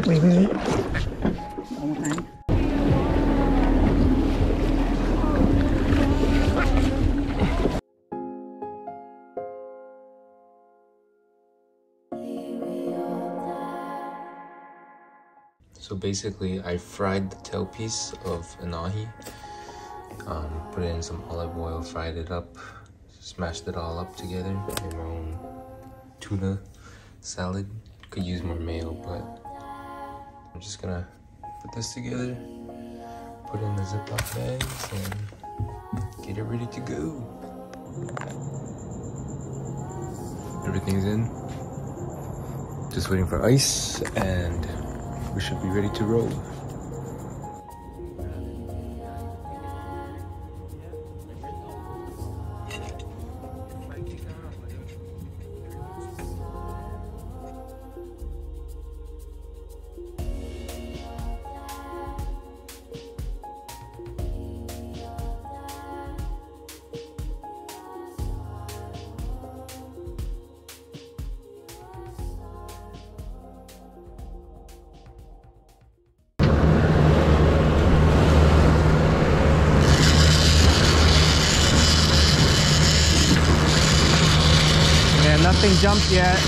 Wait. One more time. So basically, I fried the tail piece of an ahi, put it in some olive oil, fried it up, smashed it all up together, made my own tuna salad. Could use more mayo, but I'm just gonna put this together, put it in the Ziploc bags, and get it ready to go. Everything's in. Just waiting for ice, and we should be ready to roll. Nothing jumped yet.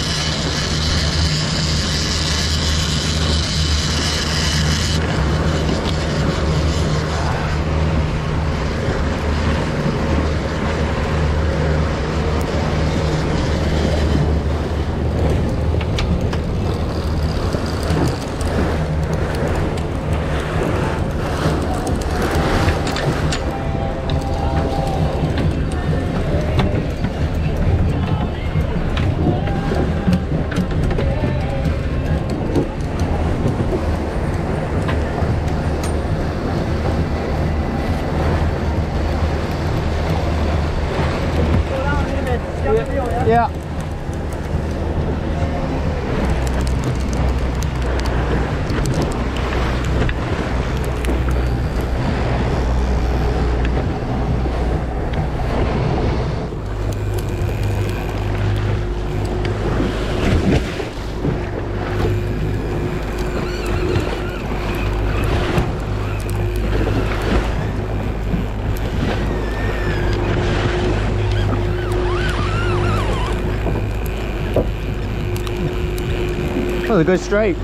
Yeah. That was a good strike.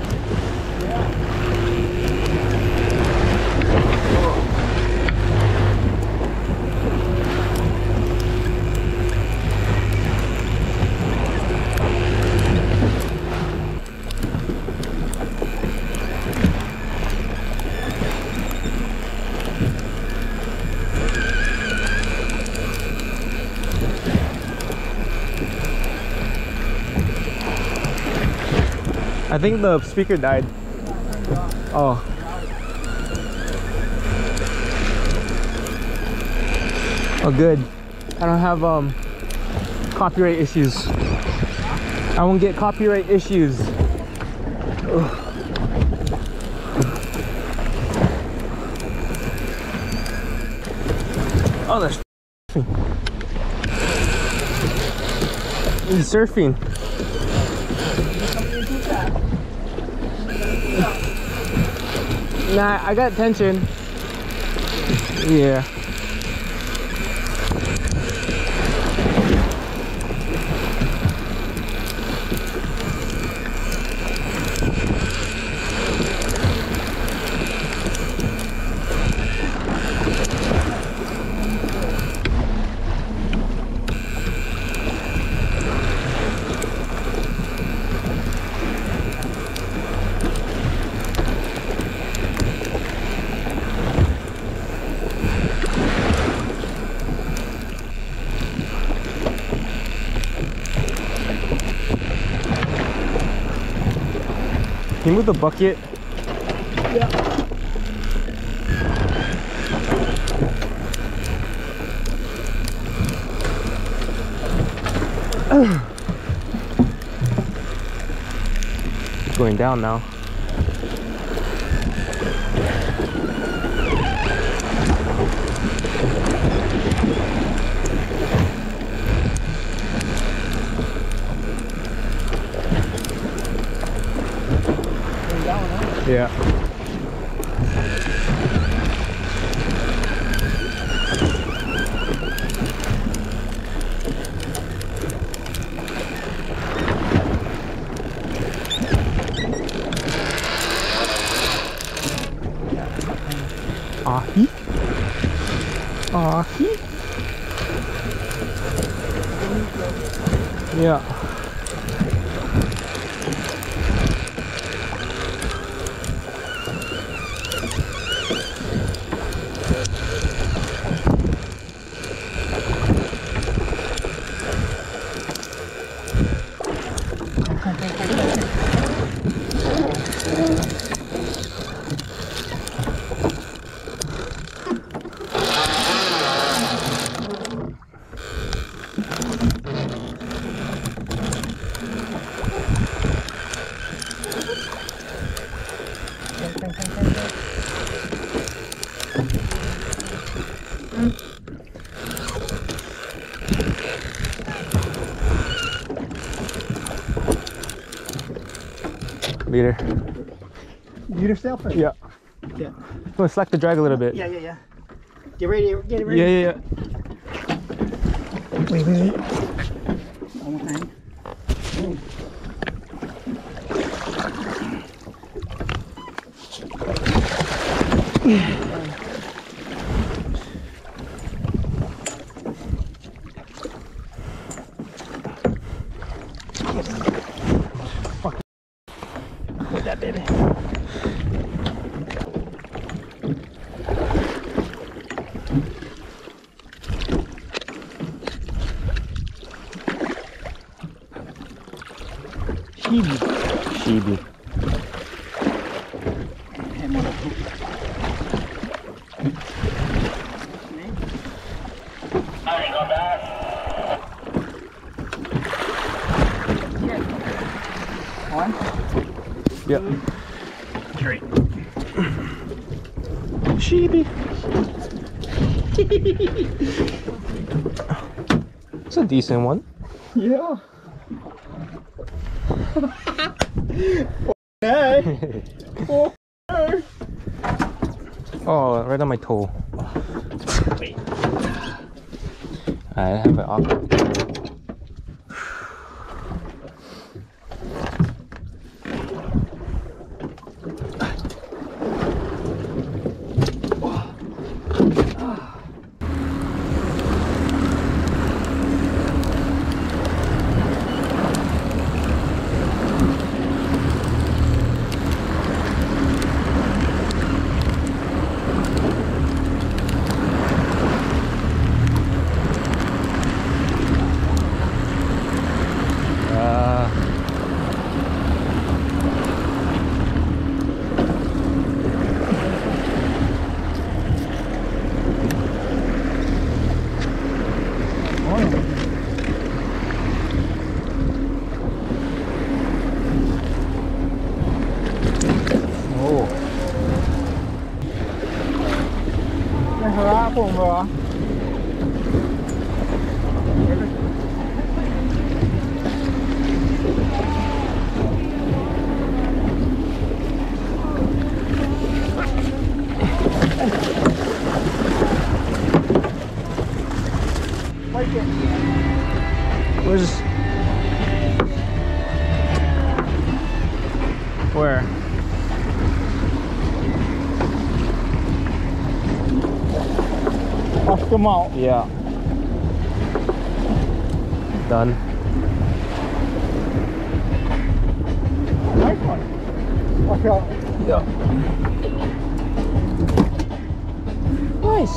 I think the speaker died. Oh. Oh, good. I don't have copyright issues. I won't get copyright issues. Ugh. Oh, that's he's surfing. Nah, I got tension. Yeah. Can you move the bucket? Yeah. It's going down now. Going down, huh? Ahi? Ahi? Yeah. Leader. You yourself? Or? Yeah. Yeah. I'm gonna slack the drag a little bit. Yeah, yeah, yeah. Get ready, get ready. Yeah, yeah, yeah. Wait, wait, wait. One more time. Fuck. Get that baby. Shibi. Him on a hook. One. Yep. Three. Shibi. It's a decent one. Yeah. Hey. Oh, right on my toe. Wait. I have it off. Where's... Where? Off them out. Yeah. Done. Nice one. Watch out. Yeah. Nice.